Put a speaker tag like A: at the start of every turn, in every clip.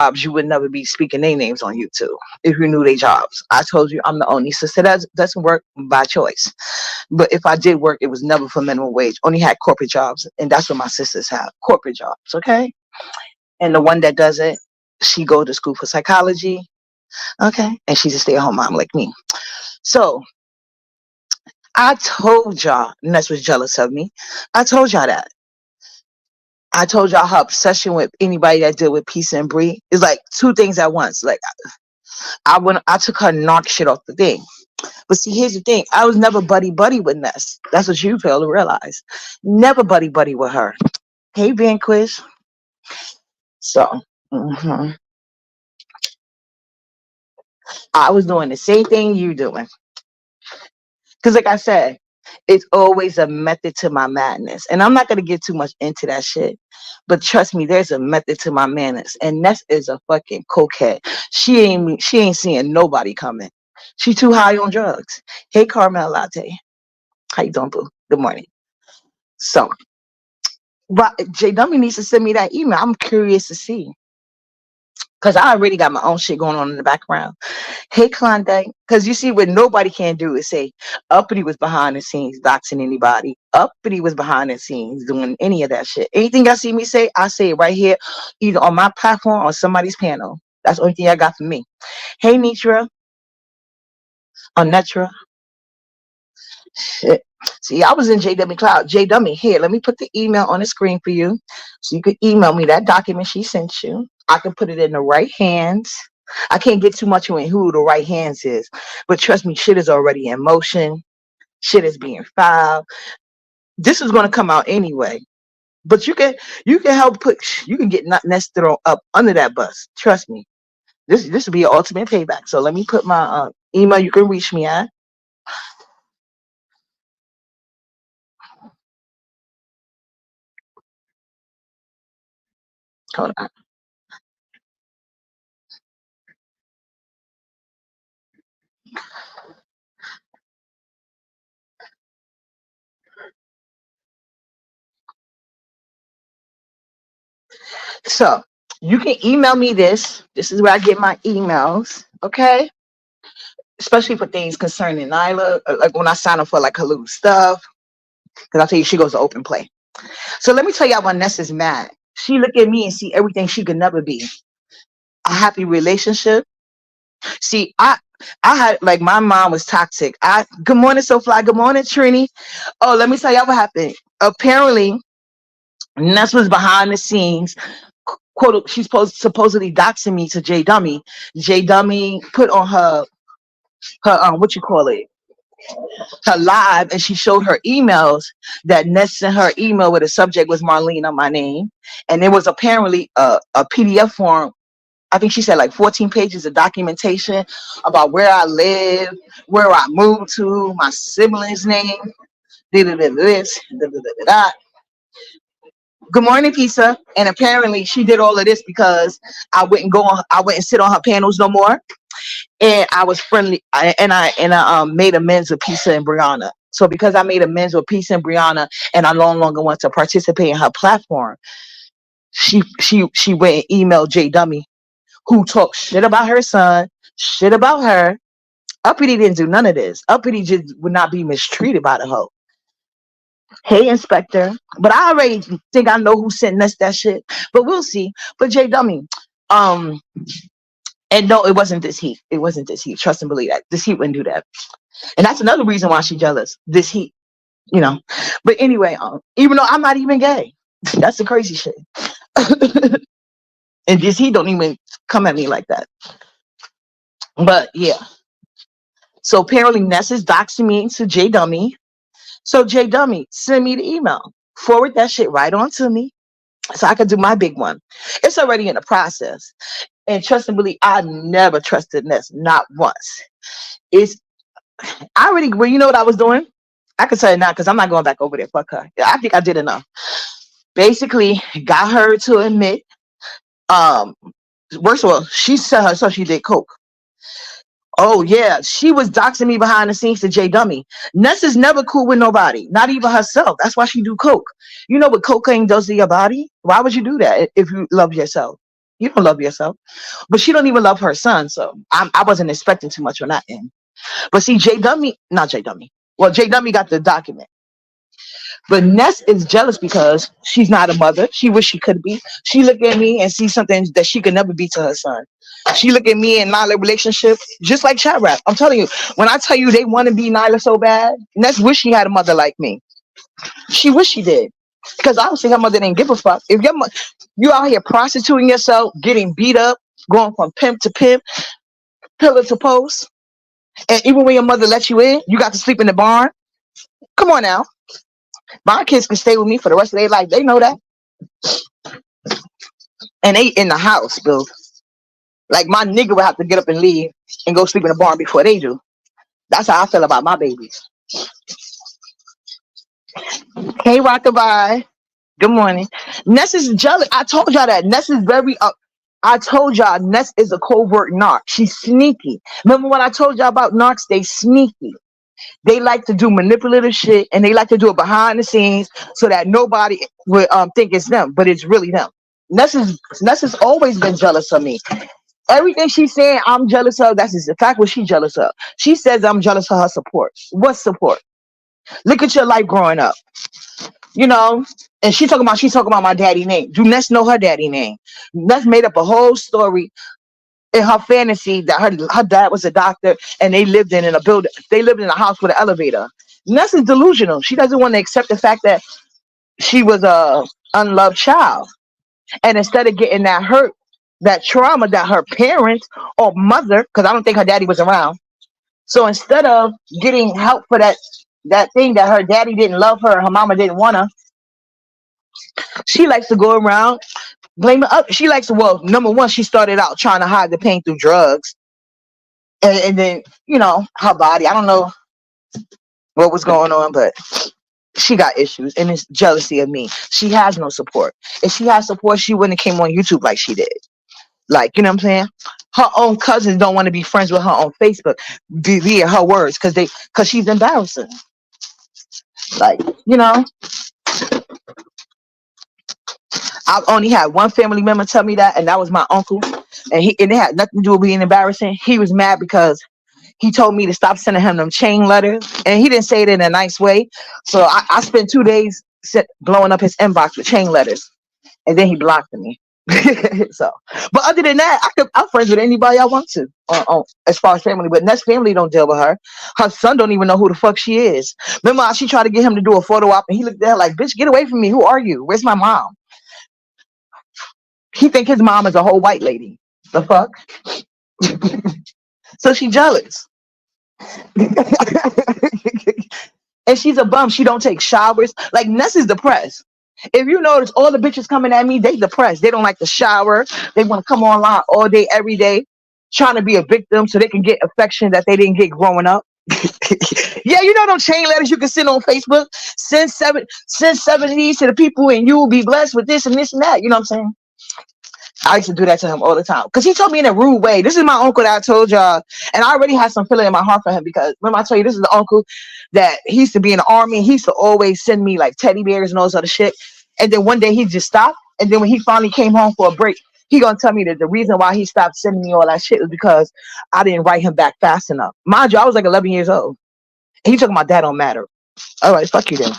A: jobs, you would never be speaking their names on YouTube if you knew their jobs. I told you I'm the only sister that doesn't work by choice. But if I did work, it was never for minimum wage. Only had corporate jobs, and that's what my sisters have, corporate jobs. Okay, and the one that doesn't, she go to school for psychology. Okay, and she's a stay-at-home mom like me. So I told y'all Ness was jealous of me. I told y'all that. I told y'all her obsession with anybody that deal with peace and breed is like two things at once. Like I took her narc shit off the thing. But see, here's the thing. I was never buddy buddy with Ness. That's what you fail to realize. Never buddy buddy with her. Hey, Vanquish. So I was doing the same thing you doing. Because like I said, it's always a method to my madness. And I'm not going to get too much into that shit. But trust me, there's a method to my madness. And Ness is a fucking cokehead. She ain't seeing nobody coming. She too high on drugs. Hey, Carmel Latte. How you doing, boo? Good morning. So, but J Dummy needs to send me that email. I'm curious to see. Because I already got my own shit going on in the background. Hey, Klondike. Because you see, what nobody can do is say, Uppity was behind the scenes doxing anybody. Uppity was behind the scenes doing any of that shit. Anything I see me say, I say it right here, either on my platform or somebody's panel. That's the only thing I got for me. Hey, Nitra. On Netra. Shit. See, I was in JW Cloud. JW, here, let me put the email on the screen for you. So you can email me that document she sent you. I can put it in the right hands. I can't get too much in who the right hands is. But trust me, shit is already in motion. Shit is being filed. This is going to come out anyway. But you can help you can get Ness thrown up under that bus. Trust me. This will be your ultimate payback. So let me put my email you can reach me at. Hold on. So you can email me this. This is where I get my emails. Okay. Especially for things concerning Nyla, like when I sign up for like her little stuff. Because I'll tell you, she goes to open play. So let me tell y'all why Ness is mad. She look at me and see everything she could never be. A happy relationship. See, I had like my mom was toxic. Good morning, SoFly. Good morning, Trini. Oh, let me tell y'all what happened. Apparently, Ness was behind the scenes. Quote, she's supposedly doxing me to J Dummy. J Dummy put on her what you call it, her live, and she showed her emails that Ness sent her email where the subject was Marlena, my name, and there was apparently a PDF form. I think she said like 14 pages of documentation about where I live, where I moved to, my siblings' name, this, Good morning, Pizza. And apparently she did all of this because I wouldn't sit on her panels no more. And I was friendly, and I made amends with Pizza and Brianna. So because I made amends with Pizza and Brianna, and I no longer want to participate in her platform, she went and emailed J Dummy, who talked shit about her son, shit about her. Uppity didn't do none of this. Uppity just would not be mistreated by the hoe. Hey, Inspector. But I already think I know who sent us that shit. But we'll see. But J Dummy, and no, it wasn't this heat. It wasn't this heat. Trust and believe that. This heat wouldn't do that. And that's another reason why she's jealous. This heat, you know. But anyway, even though I'm not even gay, that's the crazy shit. And this heat don't even come at me like that. But yeah. So apparently Ness is doxing me to J Dummy. So J Dummy, send me the email. Forward that shit right on to me so I can do my big one. It's already in the process. And trust and believe, I never trusted Ness, not once. Well, you know what I was doing? I can tell you now because I'm not going back over there. Fuck her. I think I did enough. Basically, got her to admit, first of all, she said herself she did coke. Oh yeah, she was doxing me behind the scenes to J Dummy. Ness is never cool with nobody, not even herself. That's why she do coke. You know what cocaine does to your body? Why would you do that if you love yourself? You don't love yourself. But she don't even love her son. So I wasn't expecting too much on that end. But see, J Dummy, not J Dummy. Well, J Dummy got the document. But Ness is jealous because she's not a mother. She wish she could be. She look at me and see something that she could never be to her son. She look at me and Nyla relationship just like chat rap. I'm telling you, when I tell you they want to be Nyla so bad, Ness wish she had a mother like me. She wish she did. Because obviously her mother didn't give a fuck. If you out here prostituting yourself, getting beat up, going from pimp to pimp, pillar to post, and even when your mother lets you in, you got to sleep in the barn. Come on now. My kids can stay with me for the rest of their life. They know that. And they in the house, Bill. Like my nigga would have to get up and leave and go sleep in the barn before they do. That's how I feel about my babies. Hey, Rockabye. Good morning. Ness is jealous. I told y'all that. Ness is very up. I told y'all Ness is a covert narc. She's sneaky. Remember when I told y'all about narcs? They sneaky. They like to do manipulative shit and they like to do it behind the scenes so that nobody would think it's them, but it's really them. Ness has always been jealous of me. Everything she's saying I'm jealous of, that's in fact what she's jealous of. She says I'm jealous of her support. What support? Look at your life growing up. You know, and she's talking about my daddy name. Do Ness know her daddy name? Ness made up a whole story in her fantasy that her dad was a doctor and they lived in a building. They lived in a house with an elevator. Ness is delusional. She doesn't want to accept the fact that she was a unloved child. And instead of getting that hurt, that trauma that her parents or mother, because I don't think her daddy was around. So instead of getting help for that thing that her daddy didn't love her, her mama didn't want her, she likes to go around blaming up. She likes to, well, number one, she started out trying to hide the pain through drugs. And then, you know, her body, I don't know what was going on, but she got issues and it's jealousy of me. She has no support. If she had support, she wouldn't have came on YouTube like she did. Like, you know what I'm saying? Her own cousins don't want to be friends with her on Facebook via her words because she's embarrassing. Like, you know, I've only had one family member tell me that, and that was my uncle. And it had nothing to do with being embarrassing. He was mad because he told me to stop sending him them chain letters, and he didn't say it in a nice way. So I spent 2 days blowing up his inbox with chain letters, and then he blocked me. So, but other than that, I'm friends with anybody I want to, as far as family. But Ness family don't deal with her. Her son don't even know who the fuck she is. Remember how she tried to get him to do a photo op, and he looked at her like, "Bitch, get away from me! Who are you? Where's my mom?" He think his mom is a whole white lady. The fuck? So she jealous. And she's a bum. She don't take showers. Like Ness is depressed. If you notice, all the bitches coming at me, they depressed. They don't like to shower. They want to come online all day, every day, trying to be a victim so they can get affection that they didn't get growing up. Yeah, you know those chain letters you can send on Facebook. Send 70s to the people, and you will be blessed with this and this and that. You know what I'm saying? I used to do that to him all the time because he told me in a rude way. This is my uncle that I told y'all, and I already had some feeling in my heart for him because remember I told you this is the uncle that he used to be in the army. He used to always send me like teddy bears and all this other shit. And then one day he just stopped. And then when he finally came home for a break, he gonna tell me that the reason why he stopped sending me all that shit was because I didn't write him back fast enough. Mind you, I was like 11 years old. And he talking about that don't matter. All right, fuck you then.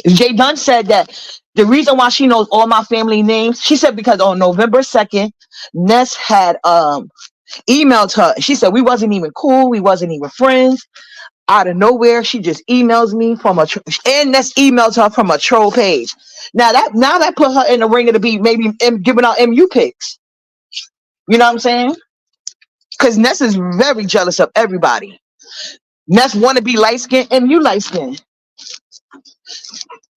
A: Jay Dunn said that the reason why she knows all my family names, she said because on November 2nd, Ness had emailed her. She said we wasn't even cool, we wasn't even friends. Out of nowhere, she just emails me from and Ness emails her from a troll page. Now that put her in the ringer to be maybe giving out MU pics. You know what I'm saying? Because Ness is very jealous of everybody. Ness want to be light skinned, MU light skinned.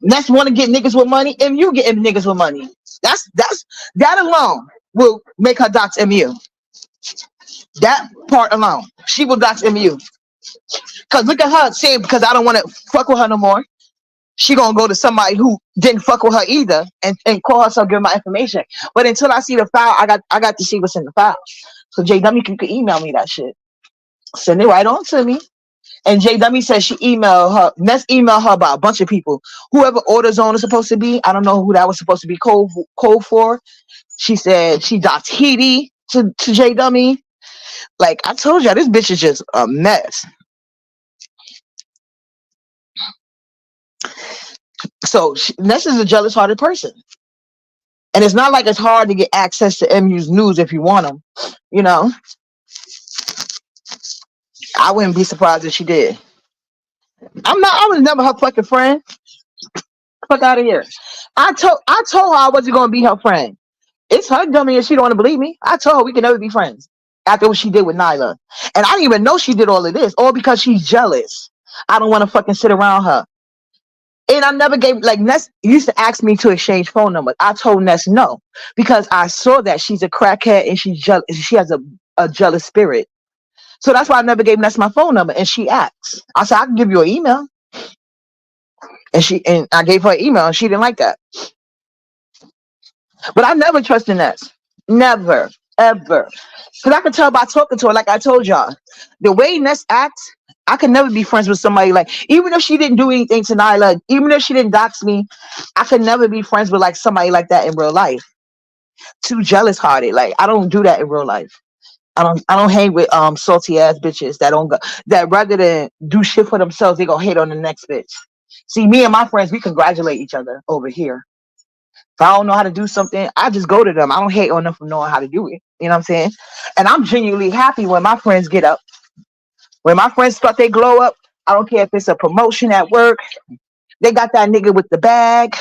A: Ness want to get niggas with money, MU get niggas with money. That alone will make her dox MU. That part alone, she will dox MU. Cause look at her saying because I don't want to fuck with her no more. She gonna go to somebody who didn't fuck with her either and call herself, give my information. But until I see the file, I got to see what's in the file. So JW, you can email me that shit. Send it right on to me. And J Dummy said she emailed her. Ness emailed her about a bunch of people. Whoever order zone is supposed to be. I don't know who that was supposed to be code for. She said she doxed Heedy to J Dummy. Like I told y'all, this bitch is just a mess. So Ness is a jealous-hearted person, and it's not like it's hard to get access to MU's news if you want them. You know, I wouldn't be surprised if she did. I'm not. I was never her fucking friend. Fuck out of here. I told her I wasn't gonna be her friend. It's her dummy and she don't want to believe me. I told her we can never be friends after what she did with Nyla. And I didn't even know she did all of this, all because she's jealous. I don't want to fucking sit around her. And I never gave, like, Ness used to ask me to exchange phone numbers. I told Ness no, because I saw that she's a crackhead and she's jealous. She has a jealous spirit. So that's why I never gave Ness my phone number. And she asked. I said, I can give you an email. And I gave her an email and she didn't like that. But I never trusted Ness. Never, ever. Because I could tell by talking to her, like I told y'all. The way Ness acts, I could never be friends with somebody like, even if she didn't do anything to Nyla, even if she didn't dox me, I could never be friends with like somebody like that in real life. Too jealous hearted. Like I don't do that in real life. I don't hang with salty ass bitches that don't go, that rather than do shit for themselves, they gonna hate on the next bitch. See, me and my friends, we congratulate each other over here. If I don't know how to do something, I just go to them. I don't hate on them for knowing how to do it. You know what I'm saying? And I'm genuinely happy when my friends get up. When my friends start they glow up, I don't care if it's a promotion at work. They got that nigga with the bag.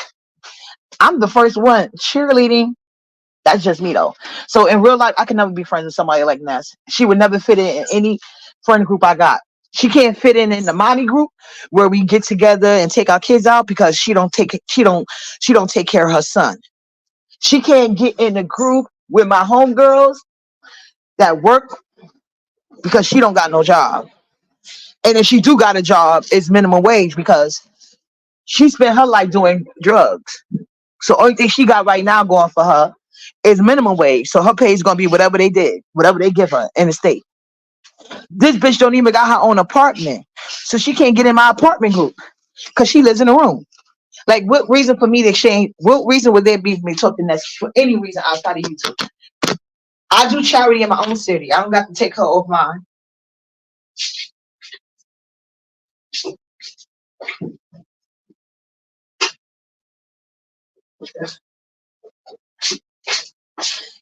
A: I'm the first one cheerleading. That's just me though. So in real life, I can never be friends with somebody like Ness. She would never fit in any friend group I got. She can't fit in the Monty group where we get together and take our kids out because she don't take care of her son. She can't get in the group with my homegirls that work because she don't got no job. And if she do got a job, it's minimum wage because she spent her life doing drugs. So only thing she got right now going for her is minimum wage. So her pay is gonna be whatever they did, whatever they give her in the state. This bitch don't even got her own apartment. So she can't get in my apartment group because she lives in a room. Like what reason for me to exchange? What reason would there be for me talking that for any reason outside of YouTube? I do charity in my own city. I don't got to take her off mine.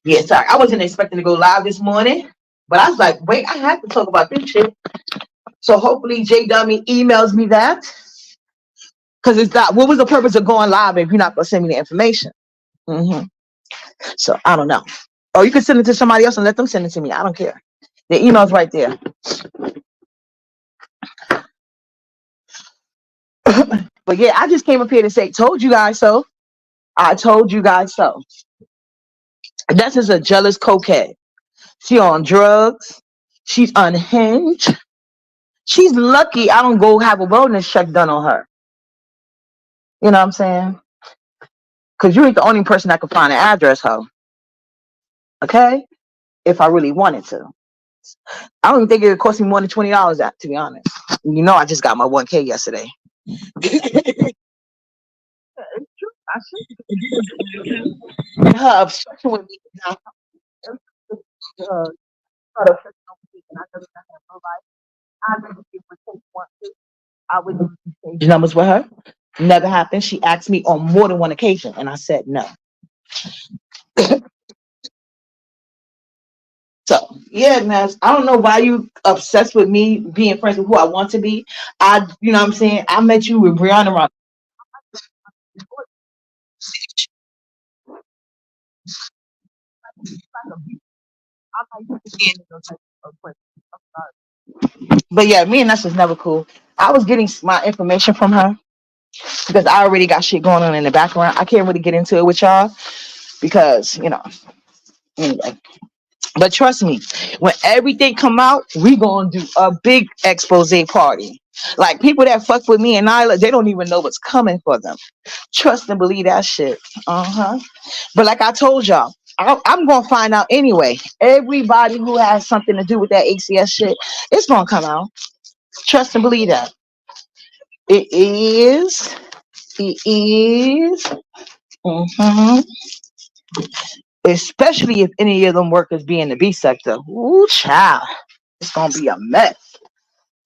A: Yeah, sorry. I wasn't expecting to go live this morning, but I was like, wait, I have to talk about this shit. So hopefully J Dummy emails me that. Because it's not, what was the purpose of going live if you're not going to send me the information? Mm-hmm. So I don't know. Or you can send it to somebody else and let them send it to me. I don't care. The email's right there. But yeah, I just came up here to say, told you guys so. I told you guys so. That's just a jealous cokehead. She on drugs. She's unhinged. She's lucky I don't go have a wellness check done on her. You know what I'm saying? Because you ain't the only person that can find an address, ho. Okay? If I really wanted to. I don't even think it would cost me more than $20, to be honest. You know I just got my 1K yesterday. And her obsession with me is not I would exchange numbers with her. Never happened. She asked me on more than one occasion, and I said no. So yeah, man, I don't know why you obsessed with me being friends with who I want to be. You know what I'm saying? I met you with Brianna Rock. But yeah, me and Ness was never cool. I was getting my information from her because I already got shit going on in the background. I can't really get into it with y'all because, anyway. But trust me, when everything come out, we gonna do a big expose party. Like people that fuck with me and Nyla, they don't even know what's coming for them. Trust and believe that shit. But like I told y'all, I'm gonna find out anyway. Everybody who has something to do with that ACS shit, it's gonna come out. Trust and believe that. It is. It is. hmm Especially if any of them workers be in the B sector. Ooh, child. It's gonna be a mess.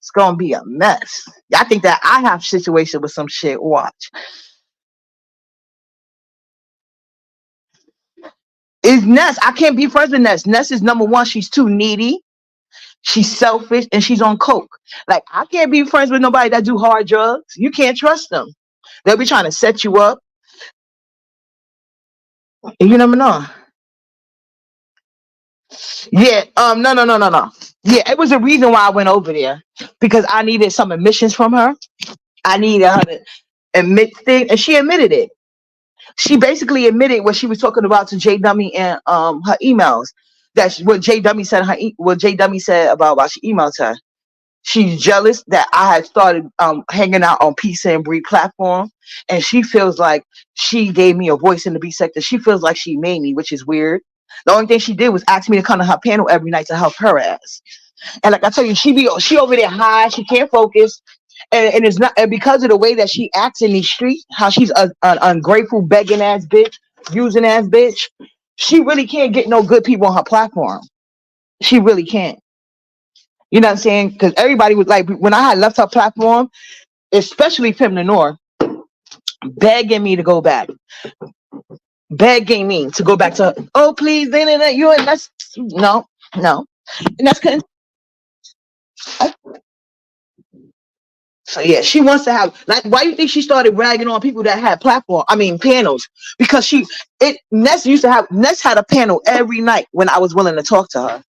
A: It's gonna be a mess. I think that I have situation with some shit. Watch. Is Ness. I can't be friends with Ness. Ness is number one. She's too needy. She's selfish and she's on coke. Like I can't be friends with nobody that do hard drugs. You can't trust them. They'll be trying to set you up. And you never know. Yeah. No. Yeah, it was a reason why I went over there because I needed some admissions from her. I needed her to admit things, and she admitted it. She basically admitted what she was talking about to J Dummy and her emails. What J Dummy said what J Dummy said about why she emailed her. She's jealous that I had started hanging out on Peace and Breed platform, and she feels like she gave me a voice in the B sector. She feels like she made me, which is weird. The only thing she did was ask me to come to her panel every night to help her ass. And like I tell you, she over there high, she can't focus, and it's not and because of the way that she acts in these streets, how she's an ungrateful, begging ass bitch, using ass bitch. She really can't get no good people on her platform. She really can't. You know what I'm saying? Because everybody was like, when I had left her platform, especially Pim the North, begging me to go back, begging me to go back to her. Oh, please, you and that's no, and that's couldn't. So yeah, she wants to have like. Why do you think she started ragging on people that had platform? I mean panels because Ness had a panel every night when I was willing to talk to her.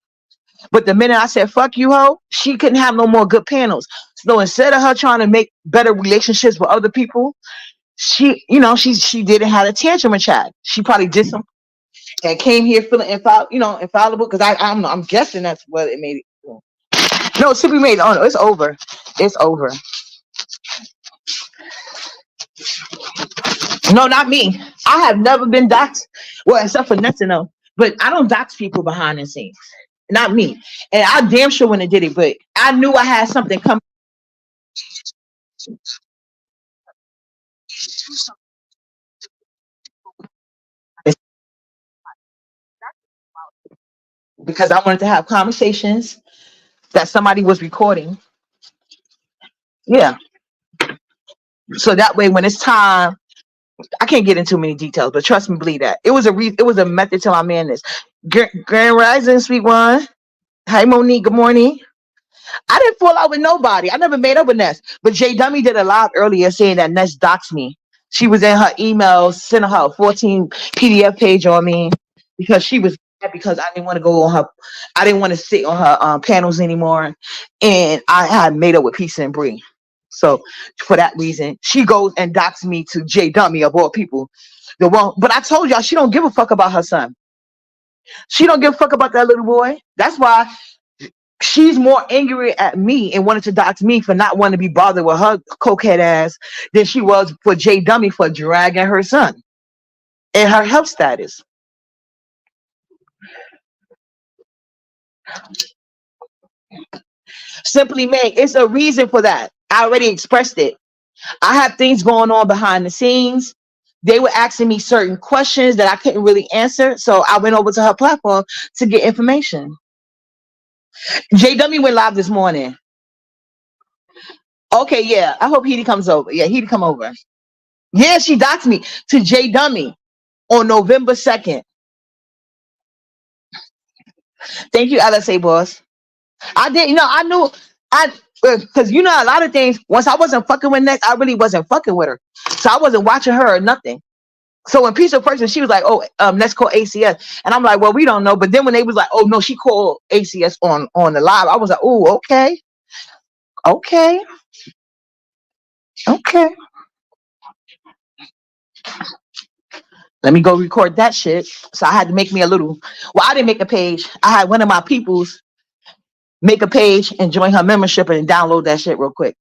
A: But the minute I said "fuck you, hoe," she couldn't have no more good panels. So instead of her trying to make better relationships with other people, she didn't have a tantrum and chat. She probably did some and came here feeling infallible because I'm guessing that's what it made it. No, Sippy made it. Oh no, it's over. It's over. No, not me. I have never been doxxed. Well, except for nothing else. But I don't dox people behind the scenes. Not me. And I damn sure when I did it, but I knew I had something coming because I wanted to have conversations that somebody was recording. Yeah. So that way when it's time, I can't get into many details, but trust me, believe that. It was a method to my madness. Grand Rising, sweet one. Hi Monique, good morning. I didn't fall out with nobody. I never made up with Ness. But Jay Dummy did a live earlier saying that Ness doxed me. She was in her emails, sending her a 14 PDF page on me because she was mad because I didn't want to go on her, I didn't want to sit on her panels anymore. And I had made up with Peace and Bree. So for that reason, she goes and doxed me to Jay Dummy of all people. But I told y'all she don't give a fuck about her son. She don't give a fuck about that little boy. That's why she's more angry at me and wanted to dox me for not wanting to be bothered with her cokehead ass than she was for Jay Dummy for dragging her son and her health status. Simply made, it's a reason for that. I already expressed it. I have things going on behind the scenes. They were asking me certain questions that I couldn't really answer. So I went over to her platform to get information. Jay Dummy went live this morning. Okay, yeah. I hope he comes over. Yeah, he'd come over. Yeah, she doxed me to Jay Dummy on November 2nd. Thank you, LSA boss. I did, I knew I because a lot of things, once I wasn't fucking with Ness, I really wasn't fucking with her. So I wasn't watching her or nothing. So when Piece of Person, she was like, oh, let's call ACS. And I'm like, well, we don't know. But then when they was like, oh no, she called ACS on the live, I was like, oh, okay. Okay. Okay. Let me go record that shit. So I had to make me a little, well, I didn't make a page. I had one of my peoples make a page and join her membership and download that shit real quick.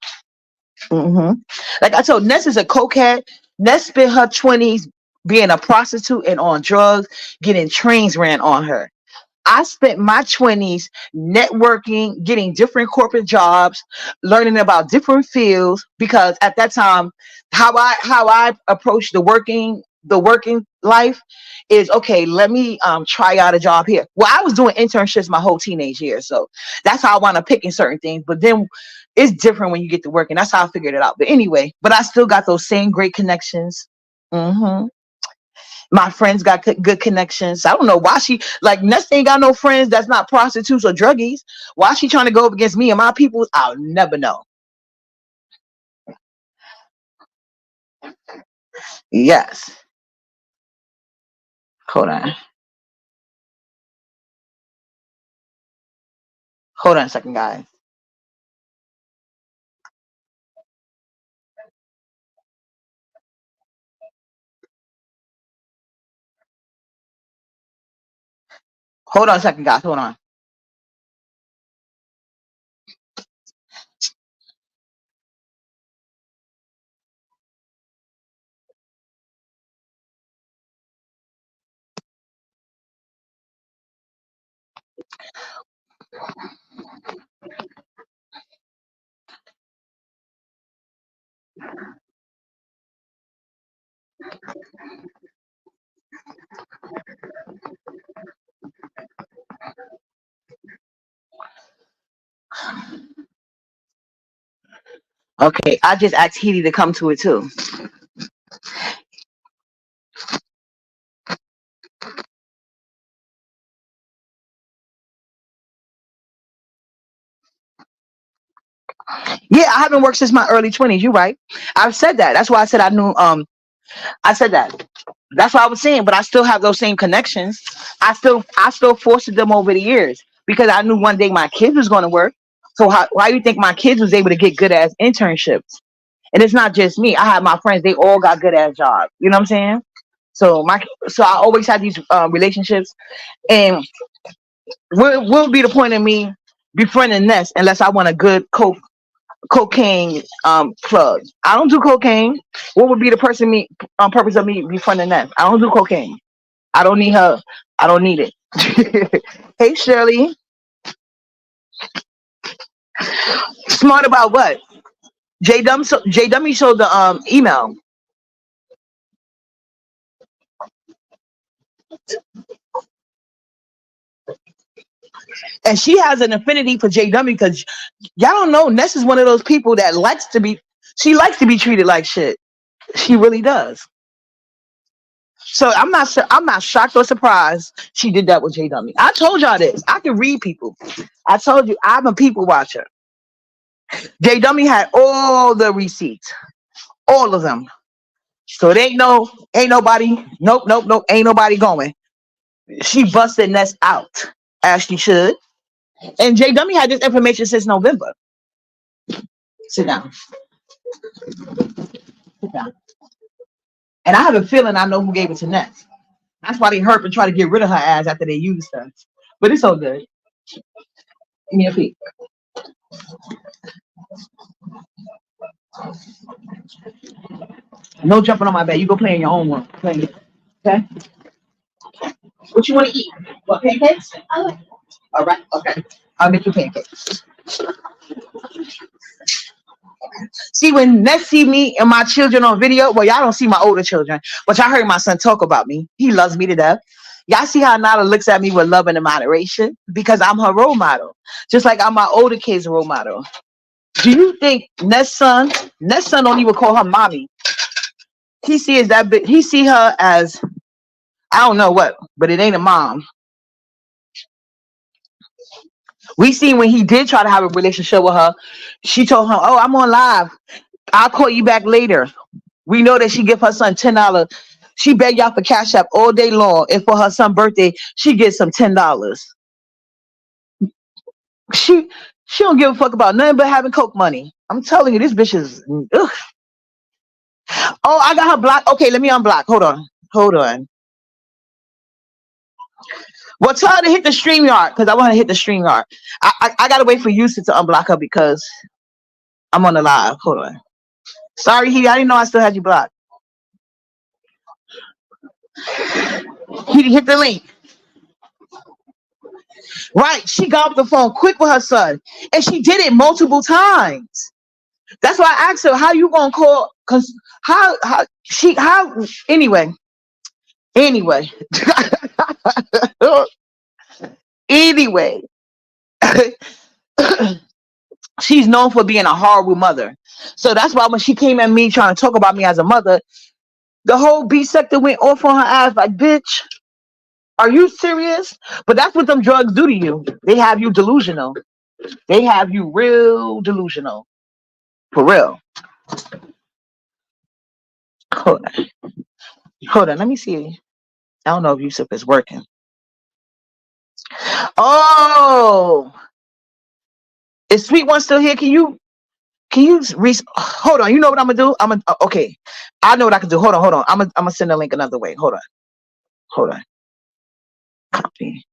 A: Like I told, Ness is a cokehead. Ness spent her 20s being a prostitute and on drugs, getting trains ran on her. I spent my 20s networking, getting different corporate jobs, learning about different fields because at that time how I approached the working life is okay, let me try out a job here. Well, I was doing internships my whole teenage years, so that's how I wound up picking certain things. But then it's different when you get to work, and that's how I figured it out. But anyway, but I still got those same great connections. hmm My friends got good connections. I don't know why she like Ness ain't got no friends that's not prostitutes or druggies. Why she trying to go up against me and my people? I'll never know. Yes. Hold on. Hold on a second, guys. Hold on a second, guys. Hold on. Okay, I just asked Heidi to come to it too. Yeah, I haven't worked since my early 20s. You're right. I've said that. That's why I said I knew I said that. That's what I was saying, but I still have those same connections. I still fostered them over the years because I knew one day my kids was going to work. So why do you think my kids was able to get good ass internships? And it's not just me. I have my friends; they all got good ass jobs. You know what I'm saying? So I always had these relationships, and will be the point of me befriending Ness unless I want a good cocaine plug. I don't do cocaine. What would be the purpose of me befriending Ness? I don't do cocaine. I don't need her. I don't need it. Hey Shirley, smart about what? J Dummy showed the email, and she has an affinity for J Dummy because y'all don't know Ness is one of those people that likes to be. She likes to be treated like shit. She really does. So I'm not shocked or surprised she did that with J Dummy. I told y'all this. I can read people. I told you I'm a people watcher. J Dummy had all the receipts, all of them. So it ain't nobody, nope, ain't nobody going. She busted Ness out as she should. And J Dummy had this information since November. Sit down, sit down. And I have a feeling I know who gave it to Ness. That's why they hurt and try to get rid of her ass after they used her. But it's all good. Give me a peek. No jumping on my bed. You go play in your own room. Play. Okay. What you want to eat? What, pancakes? All right. Okay. I'll make you pancakes. See, when Ness see me and my children on video, well, y'all don't see my older children, but y'all heard my son talk about me. He loves me to death. Y'all see how Nala looks at me with love and moderation because I'm her role model, just like I'm my older kids' role model. Do you think Ness son don't even call her mommy? He sees that bit. He see her as I don't know what, but it ain't a mom. We seen when he did try to have a relationship with her, she told him, "Oh, I'm on live. I'll call you back later." We know that she give her son $10. She beg y'all for cash app all day long, and for her son's birthday, she gets some $10. She she don't give a fuck about nothing but having coke money. I'm telling you, this bitch is. Ugh. Oh, I got her blocked. Okay, let me unblock. Hold on. Well, tell her to hit the stream yard because I want to hit the stream yard. I gotta wait for Yusuf to unblock her because I'm on the live. Hold on. Sorry, he. I didn't know I still had you blocked. He hit the link. Right. She got off the phone quick with her son. And she did it multiple times. That's why I asked her, how you gonna call? Cause how anyway. Anyway. Anyway. She's known for being a horrible mother. So that's why when she came at me trying to talk about me as a mother, the whole B sector went off on her ass like, bitch, are you serious? But that's what them drugs do to you. They have you delusional. They have you real delusional. For real. Hold on. Hold on. Let me see. I don't know if Yusuf is working. Oh, is Sweet One still here? Hold on. You know what I'm gonna do? Okay. I know what I can do. Hold on. I'm gonna send the link another way. Hold on. Copy.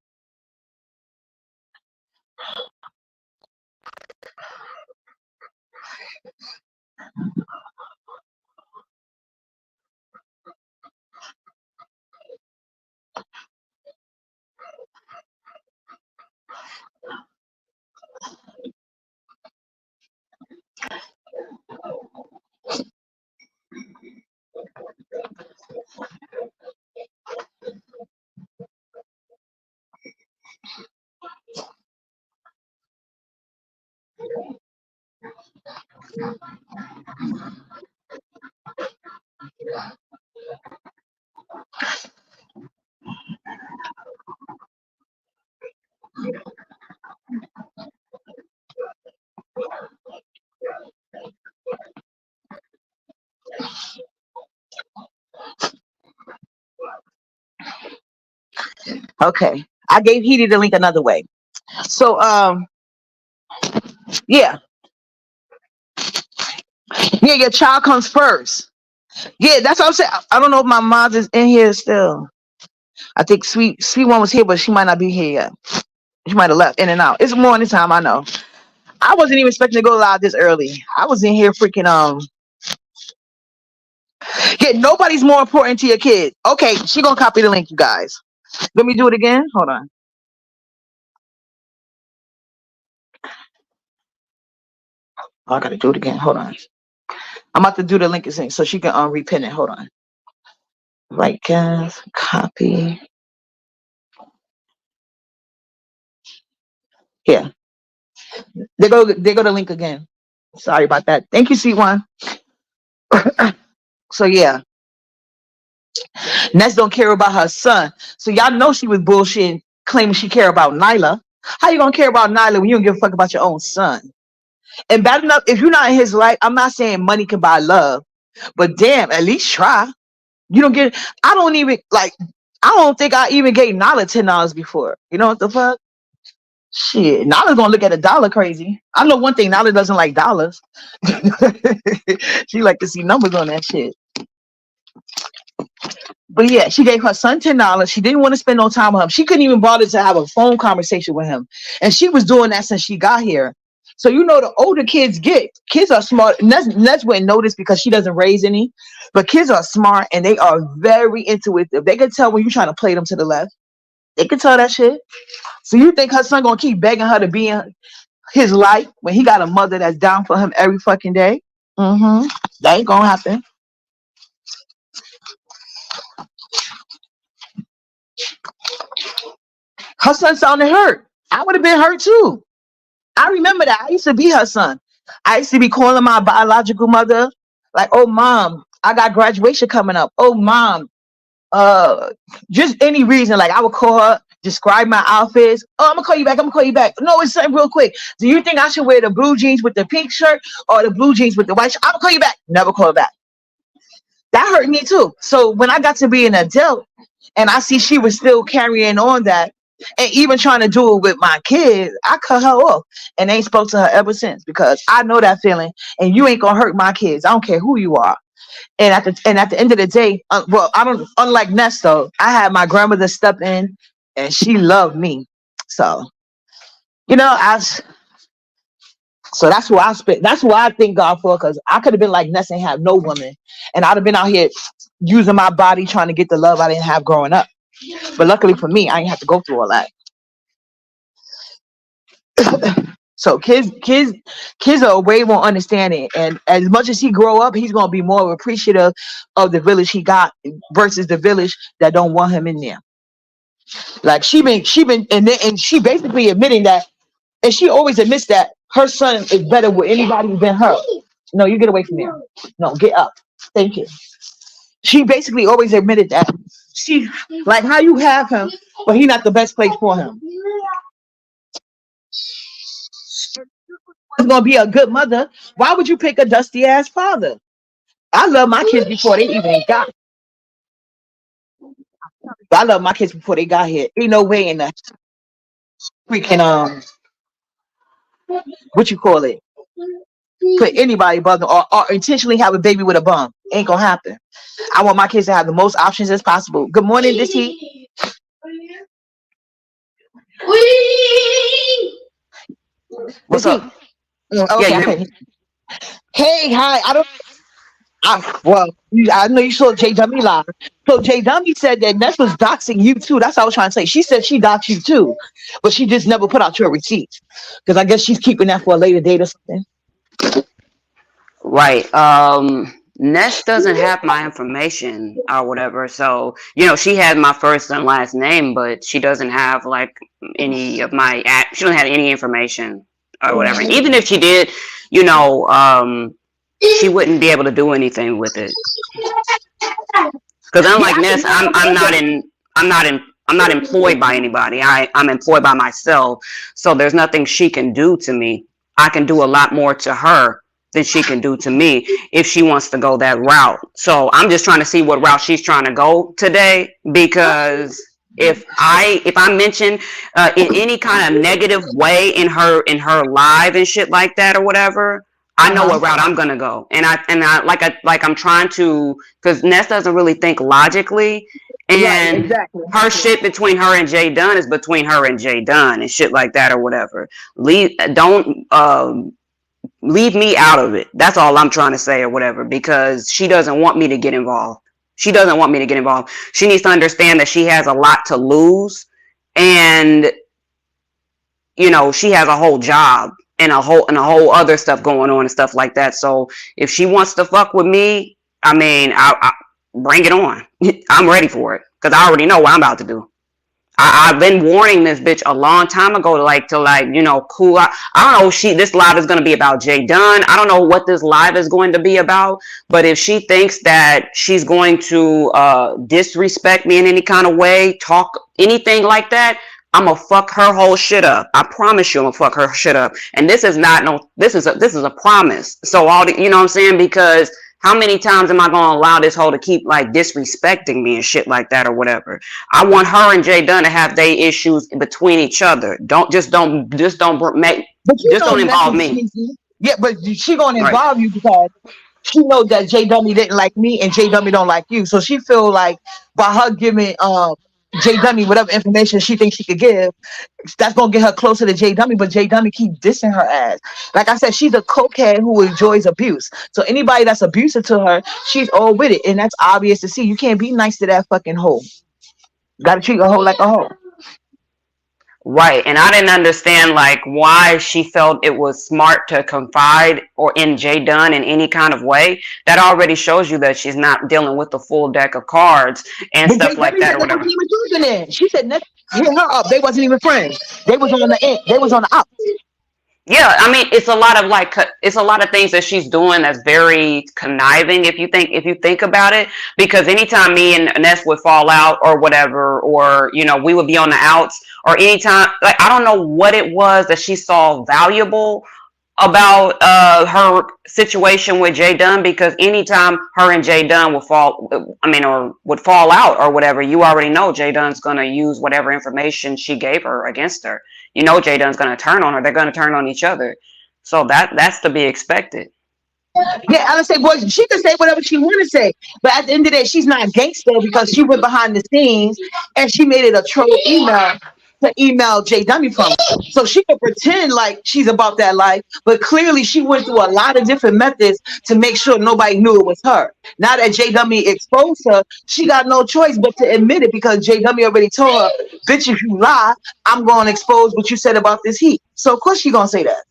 A: Okay. I gave Heidi the link another way. So yeah. Yeah, your child comes first. Yeah, that's what I'm saying. I don't know if my mom is in here still. I think Sweet One was here, but she might not be here yet. She might have left in and out. It's morning time, I know. I wasn't even expecting to go live this early. I was in here freaking yeah, nobody's more important to your kid. Okay, she gonna copy the link, you guys. Let me do it again. Hold on. Oh, I gotta do it again. Hold on. I'm about to do the link again so she can repin it. Hold on. Right, guys. Copy. Here. There go the link again. Sorry about that. Thank you, Sweet One. So yeah. Ness don't care about her son. So y'all know she was bullshitting, claiming she care about Nyla. How you gonna care about Nyla when you don't give a fuck about your own son? And bad enough, if you're not in his life, I'm not saying money can buy love, but damn, at least try. You don't get. I don't even like. I don't think I even gave Nyla $10 before. You know what the fuck? Shit, Nyla's gonna look at a dollar crazy. I know one thing. Nyla doesn't like dollars. She like to see numbers on that shit. But yeah, she gave her son $10. She didn't want to spend no time with him. She couldn't even bother to have a phone conversation with him. And she was doing that since she got here. So you know the older kids get. Kids are smart. Ness wouldn't notice because she doesn't raise any. But kids are smart and they are very intuitive. They can tell when you're trying to play them to the left. They can tell that shit. So you think her son gonna keep begging her to be in his life when he got a mother that's down for him every fucking day? Mm-hmm. That ain't gonna happen. Her son sounded hurt. I would have been hurt too. I remember that. I used to be her son. I used to be calling my biological mother, like, oh mom, I got graduation coming up. Oh mom, uh, just any reason. Like I would call her, describe my outfits. Oh, I'm gonna call you back. I'm gonna call you back. No, it's something real quick. Do you think I should wear the blue jeans with the pink shirt or the blue jeans with the white shirt? I'm gonna call you back. Never call her back. That hurt me too. So when I got to be an adult and I see she was still carrying on that and even trying to do it with my kids, I cut her off and ain't spoke to her ever since because I know that feeling and you ain't gonna hurt my kids. I don't care who you are. And at the end of the day, well, I don't. Unlike Ness though, I had my grandmother step in and she loved me. So you know, so that's why I spent. That's why I thank God for, because I could have been like Ness and have no woman, and I'd have been out here using my body trying to get the love I didn't have growing up. But luckily for me, I didn't have to go through all that. So kids are way more understanding, and as much as he grow up, he's gonna be more appreciative of the village he got versus the village that don't want him in there. Like she been and she basically admitting that, and she always admits that her son is better with anybody than her. No, you get away from there. No, get up. Thank you. She basically always admitted that. She like how you have him, but he not the best place for him. Was gonna be a good mother. Why would you pick a dusty ass father? I love my kids before they even got. I love my kids before they got here. Ain't no way in the freaking what you call it, put anybody bugging or intentionally have a baby with a bum. Ain't gonna happen. I want my kids to have the most options as possible. Good morning, this he.
B: What's up?
A: Oh,
B: Yeah,
A: okay,
B: you
A: I
B: hear me?
A: can. Hey, hi. I don't. I know you saw Jay Dummy live. So Jay Dummy said that Ness was doxing you too. That's what I was trying to say. She said she doxed you too, but she just never put out your receipts because I guess she's keeping that for a later date or something.
B: Right. Ness doesn't have my information or whatever. So, she had my first and last name, but she doesn't have like any of she doesn't have any information or whatever. Even if she did, you know, um, she wouldn't be able to do anything with it. Because
A: Yeah,
B: unlike
A: I
B: Ness,
A: can never
B: I'm not employed by anybody. I'm employed by myself. So there's nothing she can do to me. I can do a lot more to her than she can do to me if she wants to go that route. So I'm just trying to see what route she's trying to go today, because if I mention in any kind of negative way in her live and shit like that or whatever, I know what route I'm gonna go, and I'm trying to, because Ness doesn't really think logically,
A: right,
B: and
A: exactly.
B: her shit between her and Jay Dunn is between her and Jay Dunn and shit like that or whatever. Don't leave me out of it. That's all I'm trying to say or whatever, because she doesn't want me to get involved. She doesn't want me to get involved. She needs to understand that she has a lot to lose, and she has a whole job and a whole other stuff going on and stuff like that. So if she wants to fuck with me, I mean, I bring it on. I'm ready for it because I already know what I'm about to do. I've been warning this bitch a long time ago to cool. I don't know if this live is going to be about Jay Dunn. I don't know what this live is going to be about, but if she thinks that she's going to disrespect me in any kind of way, talk anything like that, I'm gonna fuck her whole shit up. I promise you, I'm gonna fuck her shit up. And this is not no. This is a promise. So you know what I'm saying? Because how many times am I gonna allow this hoe to keep like disrespecting me and shit like that or whatever? I want her and Jay Dunn to have their issues between each other.
A: But you
B: Just
A: know,
B: don't involve
A: nothing
B: me.
A: sneaky. Yeah, but she gonna
B: Right.
A: involve you because she knows that J Dummy didn't like me and J Dummy don't like you. So she feel like by her giving J Dummy whatever information she thinks she could give, that's gonna get her closer to J Dummy. But J Dummy keep dissing her ass. Like I said, she's a cokehead who enjoys abuse. So anybody that's abusive to her, she's all with it, and that's obvious to see. You can't be nice to that fucking hoe. Gotta treat a hoe like a hoe.
B: Right, and I didn't understand like why she felt it was smart to confide or in Jay Dunn in any kind of way. That already shows you that she's not dealing with the full deck of cards and
A: But J
B: stuff like
A: Dummy
B: that
A: said
B: or
A: they
B: whatever.
A: wasn't even talking it. She said next hit her up. They wasn't even friends. They was on the end. They was on the up.
B: Yeah, I mean, it's a lot of things that she's doing that's very conniving if you think about it. Because anytime me and Ness would fall out or whatever, or we would be on the outs, or anytime, like, I don't know what it was that she saw valuable about her situation with Jay Dunn, because anytime her and Jay Dunn would fall out or whatever, you already know Jay Dunn's gonna use whatever information she gave her against her. Jay Dunn's gonna turn on her. They're gonna turn on each other. So that's to be expected.
A: Yeah, I say, boy, she can say whatever she want to say, but at the end of the day, she's not gangster because she went behind the scenes and she made it a troll email to email J Dummy from her. So she could pretend like she's about that life, but clearly she went through a lot of different methods to make sure nobody knew it was her. Now that J Dummy exposed her, she got no choice but to admit it because J Dummy already told her, bitch, if you lie, I'm going to expose what you said about this heat. So of course she going to say that.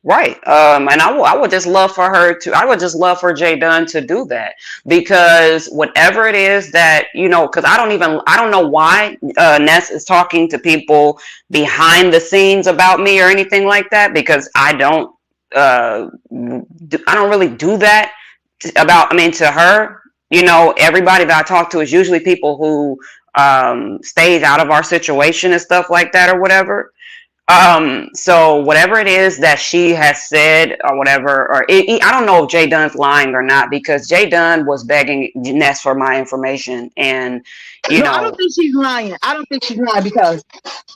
B: Right. And I would just love for her to, I would just love for Jay Dunn to do that because whatever it is that, because I don't know why Ness is talking to people behind the scenes about me or anything like that because I don't really do that to her. Everybody that I talk to is usually people who stays out of our situation and stuff like that or whatever. So whatever it is that she has said or whatever, I don't know if Jay Dunn's lying or not because Jay Dunn was begging Ness for my information and,
A: No, I don't think she's lying. I don't think she's lying because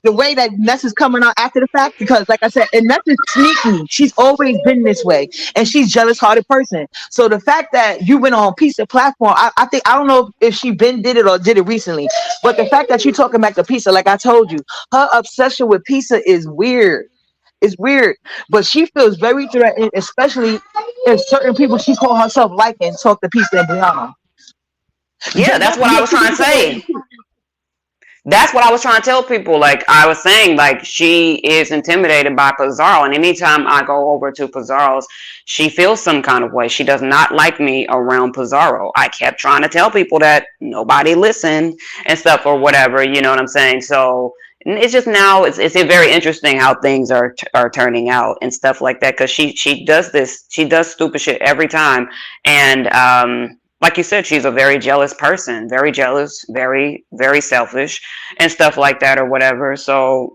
A: the way that Ness is coming out after the fact, because like I said, and Ness is sneaky. She's always been this way, and she's jealous-hearted person. So the fact that you went on Pizza platform, I think I don't know if she been did it or did it recently, but the fact that you're talking back to Pizza, like I told you, her obsession with Pizza is weird. It's weird, but she feels very threatened, especially if certain people she call herself liking talk to Pizza and Brianna.
B: Yeah, that's what I was trying to say. That's what I was trying to tell people. Like I was saying, like she is intimidated by Pizarro, and anytime I go over to Pizarro's, she feels some kind of way. She does not like me around Pizarro. I kept trying to tell people that nobody listened and stuff or whatever. You know what I'm saying? So it's just now it's very interesting how things are turning out and stuff like that because she does stupid shit every time and like you said, she's a very jealous person, very jealous, very, very selfish and stuff like that or whatever. So,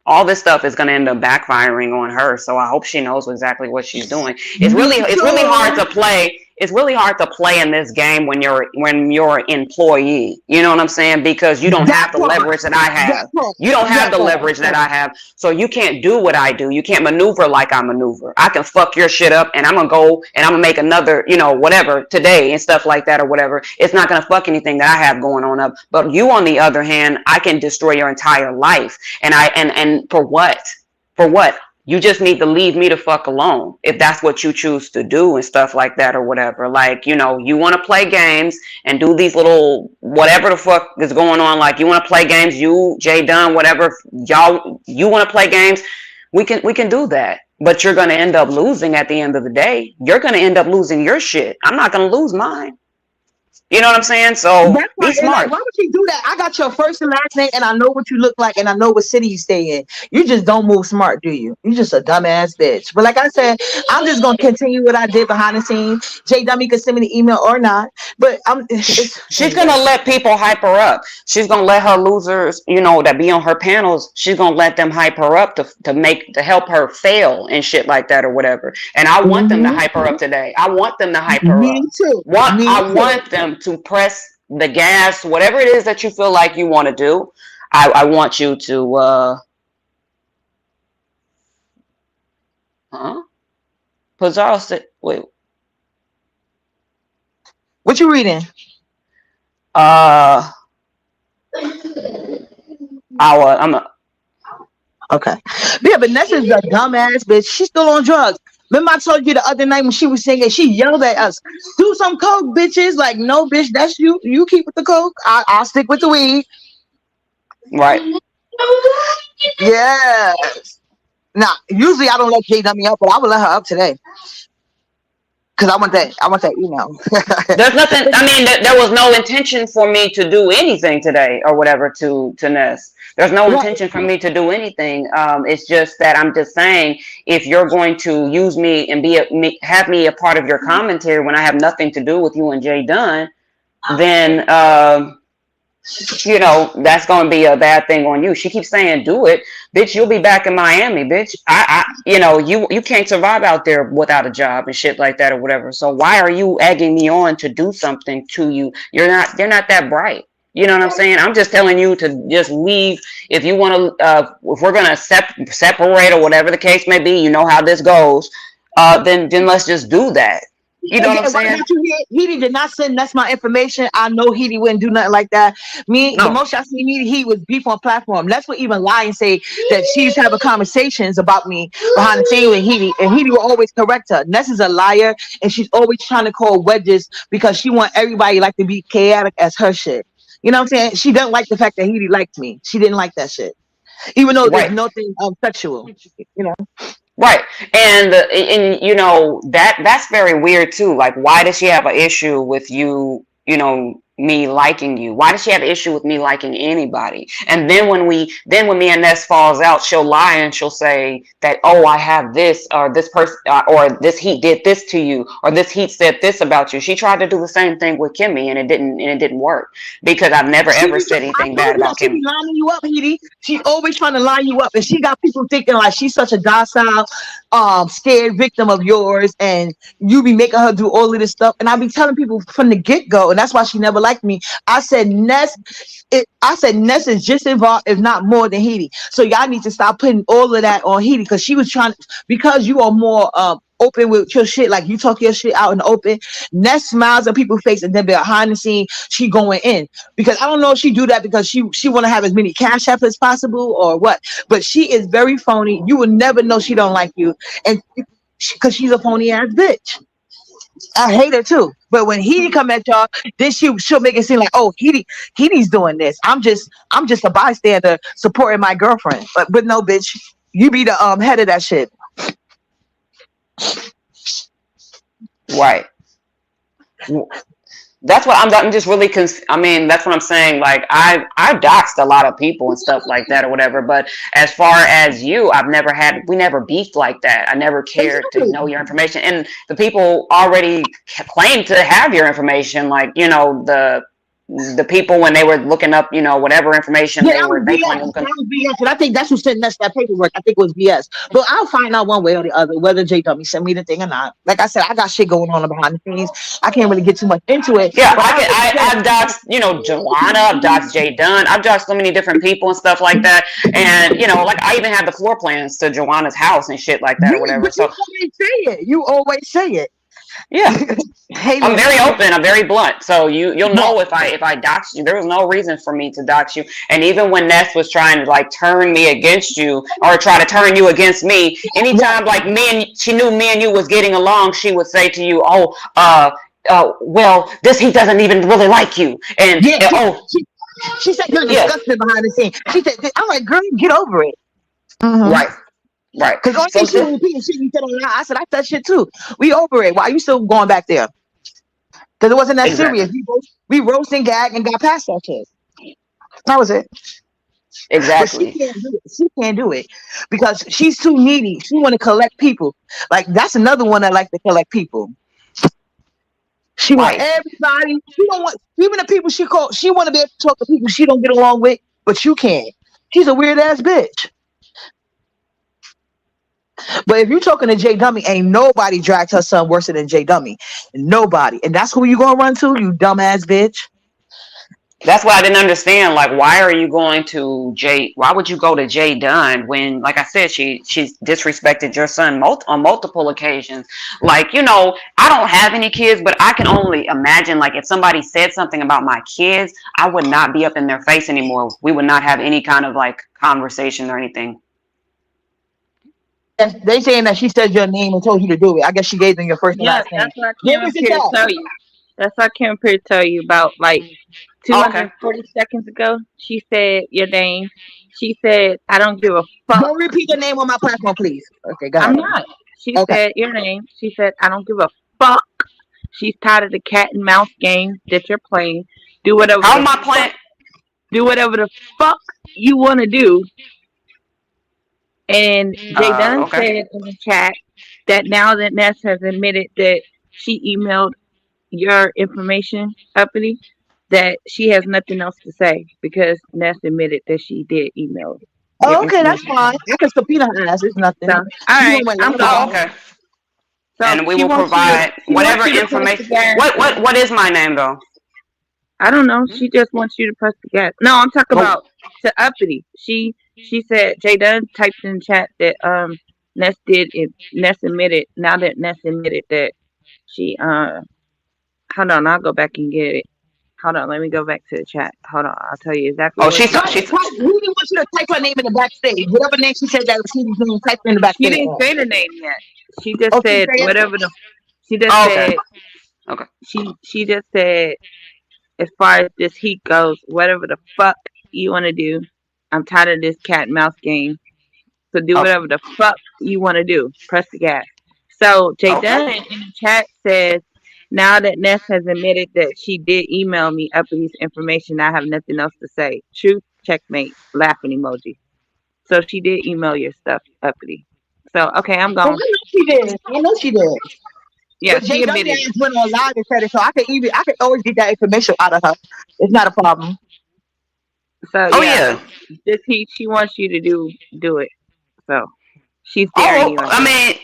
B: all this stuff is going to end up backfiring on her. So I hope she knows exactly what she's doing. It's really hard to play. It's really hard to play in this game when you're an employee. You know what I'm saying? Because you don't have the leverage that I have. You don't have the leverage that I have. So you can't do what I do. You can't maneuver like I maneuver. I can fuck your shit up and I'm going to go and I'm going to make another, whatever today and stuff like that or whatever. It's not going to fuck anything that I have going on up. But you, on the other hand, I can destroy your entire life. And for what? For what? You just need to leave me the fuck alone if that's what you choose to do and stuff like that or whatever. Like, you want to play games and do these little whatever the fuck is going on. Like, you want to play games, you, Jay Dunn, whatever, y'all, you want to play games, we can do that. But you're going to end up losing at the end of the day. You're going to end up losing your shit. I'm not going to lose mine. You know what I'm saying? So be smart.
A: Why would you do that? I got your first and last name, and I know what you look like, and I know what city you stay in. You just don't move smart, do you? You just a dumbass bitch. But like I said, I'm just gonna continue what I did behind the scenes. J Dummy can send me the email or not, but
B: she's gonna let people hype her up. She's gonna let her losers, that be on her panels. She's gonna let them hype her up to help her fail and shit like that or whatever. And I want them to hype her up today. I want them to hype her up. Me too. I want them to press the gas, whatever it is that you feel like you want to do. I want you to Pizarro said, wait,
A: what you reading?
B: I'm
A: okay. Yeah, but Ness is a dumbass bitch. She's still on drugs. Remember I told you the other night when she was singing, she yelled at us, do some coke, bitches. Like, no, bitch, that's you. You keep with the coke. I'll stick with the weed.
B: Right.
A: Yes. Now, usually I don't let J Dummy up, but I will let her up today. Because I want that email.
B: There's nothing, there was no intention for me to do anything today or whatever to Ness. There's no intention for me to do anything. It's just that I'm just saying, if you're going to use me and have me a part of your commentary when I have nothing to do with you and Jay Dunn, then that's going to be a bad thing on you. She keeps saying, do it, bitch. You'll be back in Miami, bitch. You can't survive out there without a job and shit like that or whatever. So why are you egging me on to do something to you? You're not that bright. You know what I'm saying? I'm just telling you to just leave. If you want to, if we're going to separate or whatever the case may be, you know how this goes, then let's just do that. You know what I'm
A: And why
B: saying?
A: got you here? Heedy did not send that's my information. I know Heedy wouldn't do nothing like that. Me, the
B: No.
A: most I see Heedy, he was beef on platform. That's what even lie and say that she's having conversations about me behind the scene with Heedy, and Heedy will always correct her. Ness is a liar, and she's always trying to call wedges because she want everybody like to be chaotic as her shit. You know what I'm saying? She doesn't like the fact that Heedy liked me. She didn't like that shit, even though there's
B: Right.
A: nothing sexual. You know.
B: Right. And you know that's very weird too. Like, why does she have an issue with you? You know, me liking you. Why does she have an issue with me liking anybody? And then when me and Ness falls out, she'll lie and she'll say that, oh, I have this, or this person, or this heat did this to you, or this heat said this about you. She tried to do the same thing with Kimmy, and it didn't work because I've never
A: She
B: ever
A: be,
B: said
A: I
B: anything
A: told
B: bad
A: you that
B: about
A: she be
B: Kimmy.
A: lining you up, Edie. She's always trying to line you up, and she got people thinking like she's such a docile, scared victim of yours, and you be making her do all of this stuff. And I be telling people from the get go, and that's why she never liked me. I said Ness is just involved, if not more than Heidi. So y'all need to stop putting all of that on Heidi because she was trying because you are more open with your shit, like you talk your shit out in the open. Ness smiles on people's face and then behind the scene she going in. Because I don't know if she do that because she want to have as many cash apps as possible or what. But she is very phony. You will never know she don't like you. And because she's a phony ass bitch. I hate her too. But when Heidi come at y'all, then she'll make it seem like, oh, Heidi's doing this. I'm just a bystander supporting my girlfriend. But no, bitch, you be the head of that shit.
B: Right. That's what I'm just really I mean, that's what I'm saying. Like, I've doxed a lot of people and stuff like that or whatever, but as far as you, we never beefed like that. I never cared to
A: Exactly.
B: know your information, and the people already claim to have your information, like, you know, the people when they were looking up, you know, whatever information
A: Yeah, that was
B: they
A: BS.
B: claim
A: That was BS. And I think that's who sent us that paperwork. I think it was BS. But I'll find out one way or the other whether J W sent me the thing or not. Like I said, I got shit going on behind the scenes. I can't really get too much into it.
B: Yeah,
A: But I'll just say,
B: I've doxed, you know, Joanna, I've doxed Jay Dunn, I've doxed so many different people and stuff like that. And, you know, like, I even had the floor plans to Joanna's house and shit like that or
A: yeah,
B: whatever.
A: but you
B: So
A: always say it. You always say it.
B: yeah, I'm
A: Haters.
B: very open, I'm very blunt. So you'll
A: Yeah.
B: know if I dox you. There was no reason for me to dox you. And even when Ness was trying to like turn me against you or try to turn you against me, anytime like she knew me and you was getting along, she would say to you, oh, well, he doesn't even really like you. And
A: Yeah,
B: oh,
A: she said you're
B: yeah,
A: disgusting behind the scene. She said, I'm like, girl, get over it. Mm-hmm.
B: right, right.
A: Because only
B: So
A: thing she was repeating shit you said online. I said, I said shit too. We over it. Why are you still going back there? Because it wasn't that
B: exactly,
A: serious. We roast and gag and got past that shit. That was it. But she
B: exactly,
A: can't do it. She can't do it because she's too needy. She want to collect people. Like that's another one that like to collect people. She want
B: right.
A: everybody. She don't want even the people she call. She want to be able to talk to people she don't get along with, but you can't. She's a weird ass bitch. But if you're talking to J Dummy, ain't nobody dragged her son worse than J Dummy. Nobody. And that's who you gonna run to, you dumbass bitch.
B: That's what I didn't understand. Like, why are you going to Jay? Why would you go to Jay Dunn when, like I said, she's disrespected your son on multiple occasions? Like, you know, I don't have any kids, but I can only imagine, like, if somebody said something about my kids, I would not be up in their face anymore. We would not have any kind of like conversation or anything.
A: And they saying that she said your name and told you to do it. I guess she gave them your first and
C: Yeah,
A: last name.
C: that's what I
A: Where
C: came up
A: is it
C: here to
A: at?
C: tell you. That's what I came up here to tell you about. Like
B: Oh, okay.
C: 240 seconds ago, she said your name. She said, I don't give a fuck.
A: Don't repeat the name on my platform, please. Okay, go
C: I'm
A: ahead.
C: not. She
A: Okay.
C: said your name. She said, I don't give a fuck. She's tired of the cat and mouse game that you're playing. Do whatever
B: How
C: the
B: am I
C: fuck.
B: playing?
C: Do whatever the fuck you want to do. And Jay Dunn
B: Okay.
C: said in the chat that now that Ness has admitted that she emailed your information, uppity, that she has nothing else to say because Ness admitted that she did email your
A: Oh, okay, that's
C: information.
A: fine. I can subpoena her ass. It's
C: So,
A: nothing.
C: all
A: You
C: right,
A: gonna
C: I'm
A: laugh
B: Oh,
A: about
C: gone.
A: it.
B: okay.
C: So
B: And we will provide
C: she wants
B: whatever
C: you to press the
B: information.
C: gas.
B: What is my name though?
C: I don't know. She just wants you to press the gas. No, I'm talking
B: Oh,
C: about to uppity. She said Jay Dunn typed in chat that Ness did it. Ness admitted now that Ness admitted that She hold on, I'll go back and get it. Hold on, let me go back to the chat. Hold on, I'll tell you exactly
B: Oh,
C: what
B: she's
C: she
B: talk.
C: said.
B: She's
A: We didn't want you to type her name in the backstage. Whatever name she said that was Kitty's name, type her in the
C: She
A: backstage.
C: didn't say the name yet. She just
A: Oh, she
C: said
A: said it?
C: whatever the. She just
B: oh, okay.
C: said
B: Okay.
C: she just said as far as this heat goes, whatever the fuck you want to do. I'm tired of this cat and mouse game. So do
B: Oh,
C: whatever the fuck you want to do. Press the gas. So Jay
B: okay.
C: Dunn in the chat says, now that Ness has admitted that she did email me Uppy's information, I have nothing else to say. Truth, checkmate, laughing emoji. So she did email your stuff, Uppity. So okay, I'm
A: Oh, I
C: gone.
A: know she did. I know she did.
C: Yeah,
A: But
C: she
A: Jay Dunn
C: admitted it.
A: ass went on live and said it, so I could always get that information out of her. It's not a problem.
C: So
B: Oh
C: yeah,
B: yeah.
C: this heat she wants you to do it. So she's daring
B: Oh,
C: you, I
B: I
C: guess.
B: mean,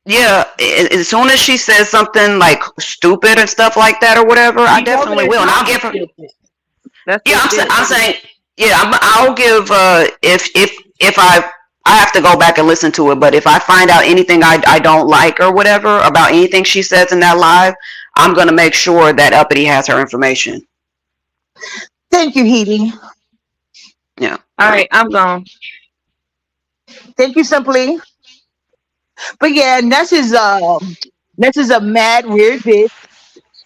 B: yeah. As soon as she says something like stupid and stuff like that or whatever, I
C: You know that
B: definitely
C: it's
B: will, and
C: not
B: I'll give her.
C: stupid. That's
B: Yeah,
C: just it.
B: I'm saying, yeah, I'll give if I have to go back and listen to it, but if I find out anything I don't like or whatever about anything she says in that live, I'm gonna make sure that Uppity has her information.
A: Thank you, Heidi.
B: Yeah.
C: All right, I'm gone.
A: Thank you, Simply. But yeah, Ness is a mad weird bitch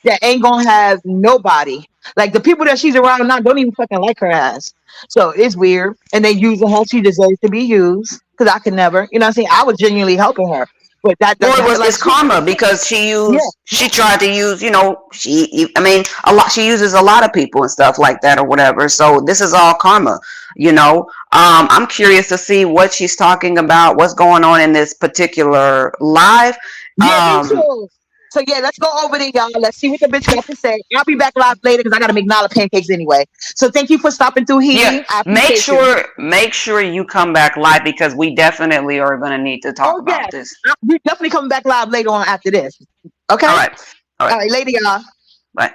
A: that ain't gonna have nobody. Like the people that she's around now don't even fucking like her ass. So it's weird. And they using her. She deserves to be used. Cause I could never, you know what I'm saying? I was genuinely helping her. But that
B: Well,
A: doesn't
B: it's
A: like she
B: karma because
A: yeah.
B: she tried to use, I mean, she uses a lot of people and stuff like that or whatever. So this is all karma, you know. I'm curious to see what she's talking about, what's going on in this particular live.
A: Yeah, me too. So yeah, let's go over there, y'all. Let's see what the bitch got to say. I'll be back live later because I gotta make Nala pancakes anyway. So thank you for stopping through,
B: Yeah,
A: Heaty. I appreciate you.
B: make sure you come back live because we definitely are going to need to talk
A: Oh
B: about
A: yes.
B: this.
A: We're definitely coming back live later on after this. Okay?
B: All right. All
A: All
B: right.
A: right, later, y'all.
B: Bye.